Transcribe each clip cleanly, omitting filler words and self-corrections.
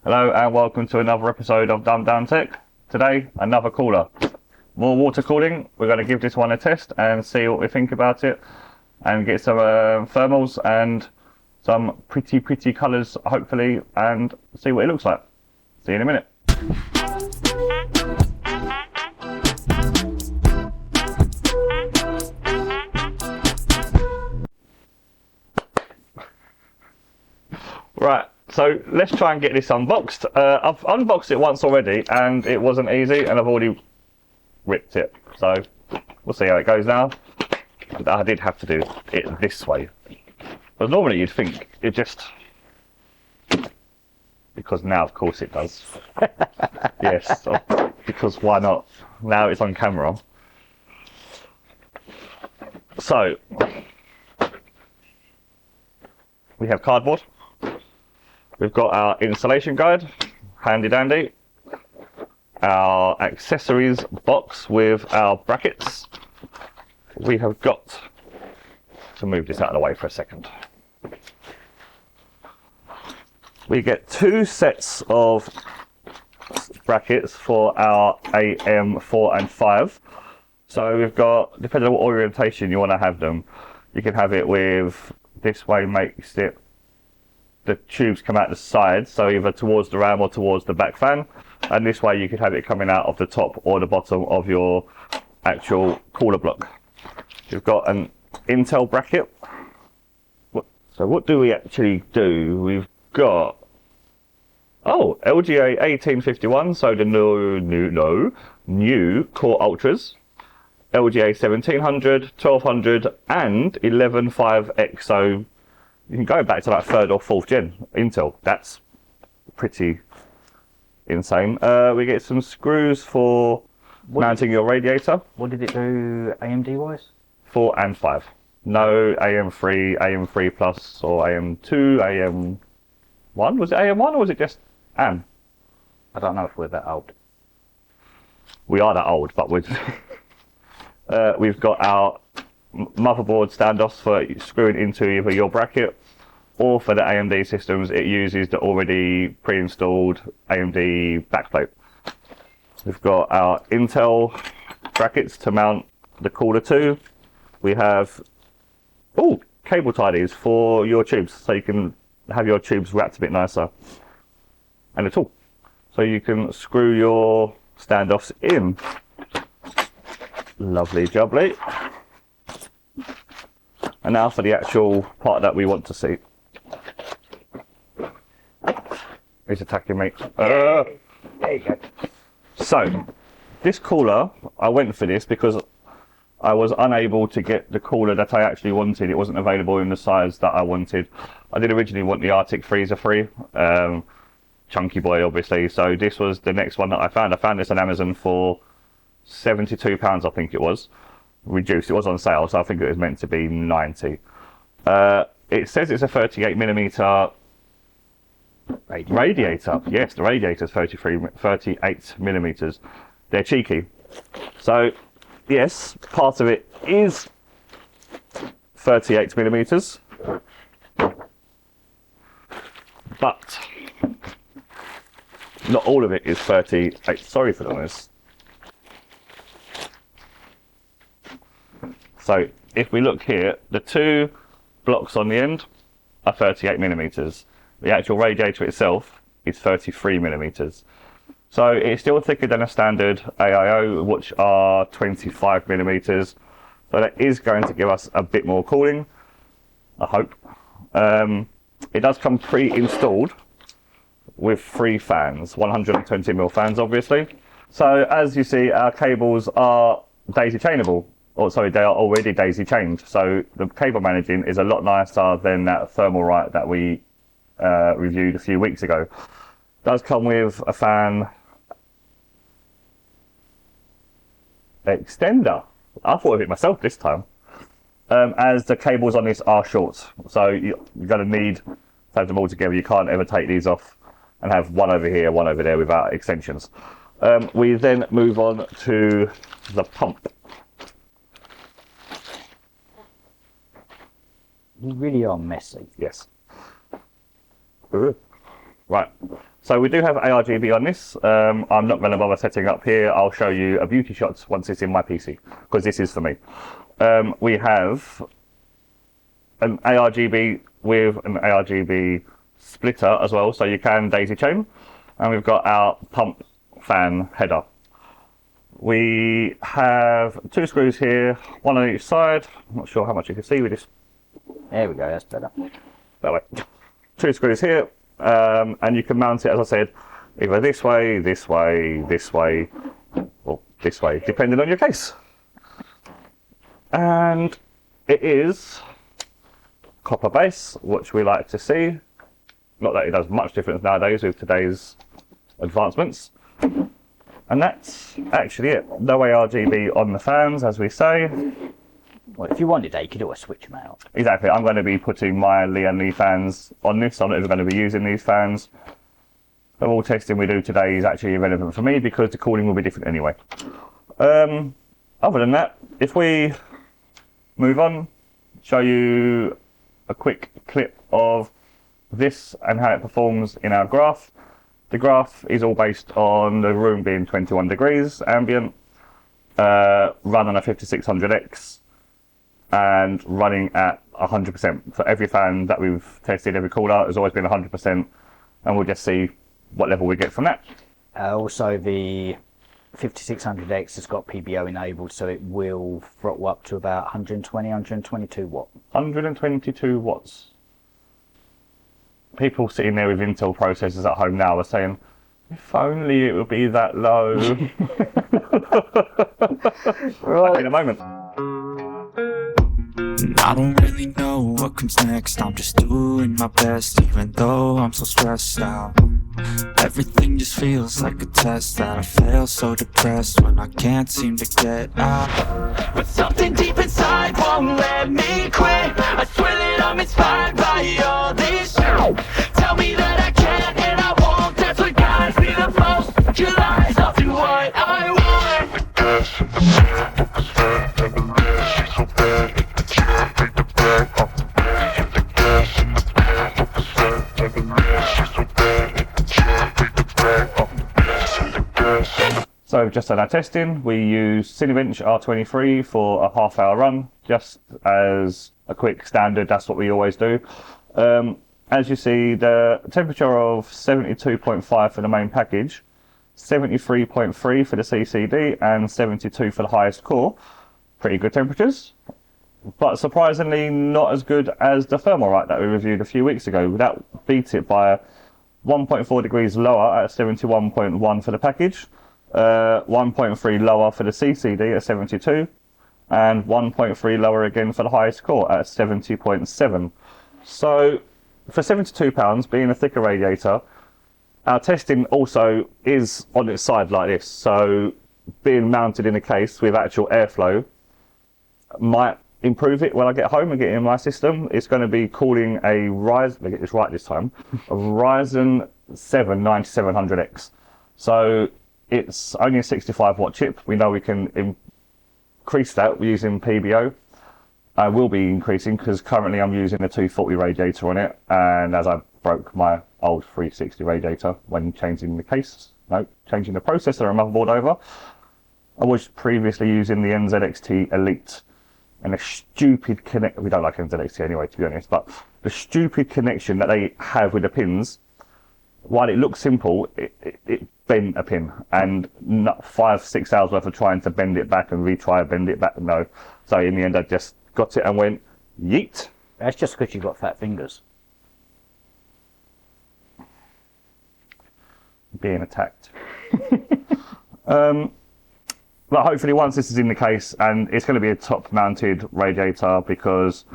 Hello and welcome to another episode of Dumb Down Tech. Today, another cooler. More water cooling. We're going to give this one a test and see what we think about it and get some thermals and some pretty colours hopefully and see what it looks like. See you in a minute. Right, so let's try and get this unboxed. I've unboxed it once already and it wasn't easy and I've already ripped it. So we'll see how it goes now. I did have to do it this way. But normally you'd think it just... Because now of course it does. Yes, because why not? Now it's on camera. So, we have cardboard. We've got our installation guide, handy dandy. Our accessories box with our brackets. We have got to move this out of the way for a second. We get two sets of brackets for our AM4 and 5. So we've got, depending on what orientation you want to have them, you can have it with, this way makes it, the tubes come out the side, so either towards the ram or towards the back fan. And this way you could have it coming out of the top or the bottom of your actual cooler block. You've got an Intel bracket. So what do we actually do? We've got LGA 1851, so the new Core Ultras, LGA 1700, 1200 and 115X, so you can go back to like 3rd or 4th gen Intel. That's pretty insane. We get some screws for mounting your radiator. What did it do AMD wise? 4 and 5. No AM3, AM3 Plus or AM2, AM1. Was it AM1 or was it just AM? I don't know if we're that old. We are that old, but we've got our motherboard standoffs for screwing into either your bracket or for the AMD systems it uses the already pre-installed AMD backplate. We've got our Intel brackets to mount the cooler to. We have cable tidies for your tubes, so you can have your tubes wrapped a bit nicer. And a tool, so you can screw your standoffs in. Lovely jubbly. And now for the actual part that we want to see. He's attacking me. There you go. So, this cooler, I went for this because I was unable to get the cooler that I actually wanted. It wasn't available in the size that I wanted. I did originally want the Arctic Freezer 3, chunky boy obviously, so this was the next one that I found. I found this on Amazon for £72 I think it was. Reduced, it was on sale, so I think it was meant to be 90. It says it's a 38mm radiator. Yes, the radiator's 38mm. They're cheeky. So, yes, part of it is 38mm, but not all of it is 38. Sorry for the noise. So if we look here, the two blocks on the end are 38mm. The actual radiator itself is 33mm. So it's still thicker than a standard AIO, which are 25mm. So that is going to give us a bit more cooling, I hope. It does come pre-installed with 3 fans, 120mm fans obviously. So as you see, our cables are daisy chainable. Oh, sorry, they are already daisy chained. So the cable managing is a lot nicer than that Thermalright that we reviewed a few weeks ago. It does come with a fan extender. I thought of it myself this time. As the cables on this are short, so you're going to need to have them all together. You can't ever take these off and have one over here, one over there without extensions. We then move on to the pump. You really are messy. Yes. Right. So we do have ARGB on this. I'm not going to bother setting up here. I'll show you a beauty shot once it's in my PC, because this is for me. We have an ARGB with an ARGB splitter as well, so you can daisy chain. And we've got our pump fan header. We have 2 screws here, one on each side. I'm not sure how much you can see with this. There we go, that's better. That way. 2 screws here, and you can mount it, as I said, either this way, this way, this way, or this way, depending on your case. And it is copper base, which we like to see. Not that it does much difference nowadays with today's advancements. And that's actually it. No ARGB on the fans, as we say. Well, if you wanted that, you could always switch them out. Exactly. I'm going to be putting my Lee & Lee fans on this. I'm not even going to be using these fans. The all testing we do today is actually irrelevant for me because the cooling will be different anyway. Other than that, if we move on, show you a quick clip of this and how it performs in our graph. The graph is all based on the room being 21 degrees ambient, run on a 5600X, and running at 100%. For every fan that we've tested, every cooler has always been 100%, and we'll just see what level we get from that. Also, the 5600X has got PBO enabled, so it will throttle up to about 120, 122 watt. 122 watts. People sitting there with Intel processors at home now are saying, if only it would be that low. Right. Back in a moment. I don't really know what comes next. I'm just doing my best, even though I'm so stressed out. Everything just feels like a test that I fail, so depressed when I can't seem to get out. But something deep inside won't let me quit. I swear that I'm inspired by all this shit. Tell me that I can't and I won't. That's what guides me the most. Your lies, I'll do what I want. The gas in the chair, focus red, and the lid, she's so bad. Hit the chair, take the back off the bed. Hit the gas in the chair, focus red, and the lid, she's so bad. Hit the chair, take the back off the bed. Hit the gas in the... So we've just done our testing. We use Cinebench R23 for a half-hour run, just as a quick standard. That's what we always do. As you see, the temperature of 72.5 for the main package, 73.3 for the CCD, and 72 for the highest core. Pretty good temperatures, but surprisingly not as good as the Thermalright that we reviewed a few weeks ago. That beat it by 1.4 degrees lower at 71.1 for the package, 1.3 lower for the CCD at 72, and 1.3 lower again for the highest core at 70.7. So for £72, being a thicker radiator, our testing also is on its side like this. So being mounted in a case with actual airflow might improve it when I get home and get it in my system. It's going to be cooling a Ryzen, let me get this right this time, a Ryzen 7 9700X. So it's only a 65 watt chip. We know we can increase that using PBO. I will be increasing because currently I'm using a 240 radiator on it, and as I broke my old 360 radiator when changing the changing the processor and motherboard over, I was previously using the NZXT Elite, and a stupid we don't like NZXT anyway, to be honest, but the stupid connection that they have with the pins, while it looks simple, it bent a pin, and not 5-6 hours worth of trying to bend it back and retry bend it back. No, so in the end I just got it and went yeet. That's just because you've got fat fingers. Being attacked. But hopefully once this is in the case, and it's going to be a top mounted radiator because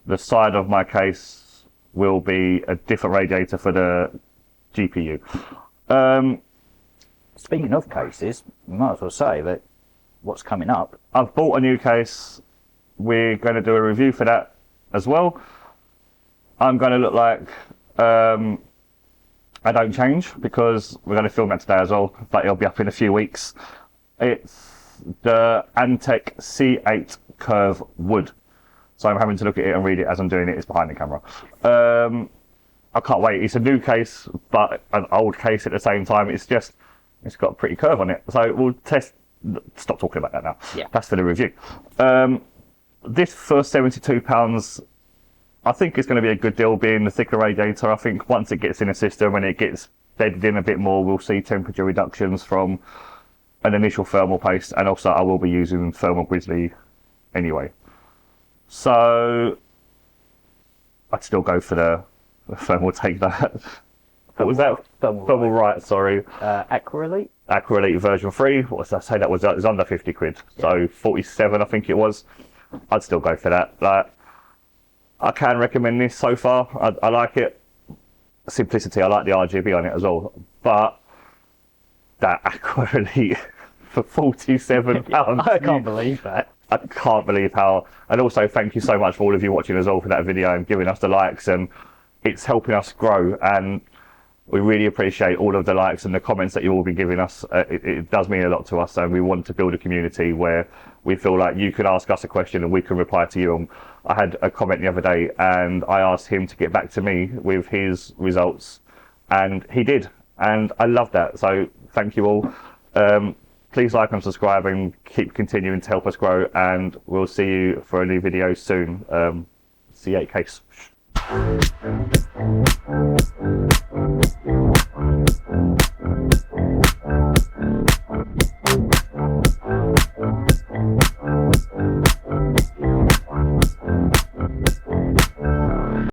the side of my case will be a different radiator for the GPU. Speaking of cases, we might as well say that what's coming up. I've bought a new case. We're going to do a review for that as well. I'm going to look like I don't change because we're going to film that today as well, but it'll be up in a few weeks. It's the Antec C8 Curve Wood. So I'm having to look at it and read it as I'm doing it. It's behind the camera. I can't wait. It's a new case, but an old case at the same time. It's got a pretty curve on it. So we'll test. Stop talking about that now. Yeah. That's for the review. This for £72, I think it's going to be a good deal being the thicker radiator. I think once it gets in the system and it gets bedded in a bit more, we'll see temperature reductions from an initial thermal paste, and also I will be using thermal grizzly anyway. So I'd still go for the thermal take that. What was that? Thermal right, sorry. Aqua Elite? Aqua Elite version 3. What did I say? That was it was under 50 quid. Yeah. So 47 I think it was. I'd still go for that. Like, I can recommend this so far. I like it. Simplicity, I like the RGB on it as well. But that Aqua Elite for £47. I can't believe that. I can't believe how. And also thank you so much for all of you watching as well for that video and giving us the likes, and it's helping us grow, and we really appreciate all of the likes and the comments that you all been giving us. It does mean a lot to us, and we want to build a community where we feel like you can ask us a question and we can reply to you. And I had a comment the other day and I asked him to get back to me with his results, and he did, and I love that. So thank you all. Please like and subscribe and keep continuing to help us grow, and we'll see you for a new video soon. C8 case.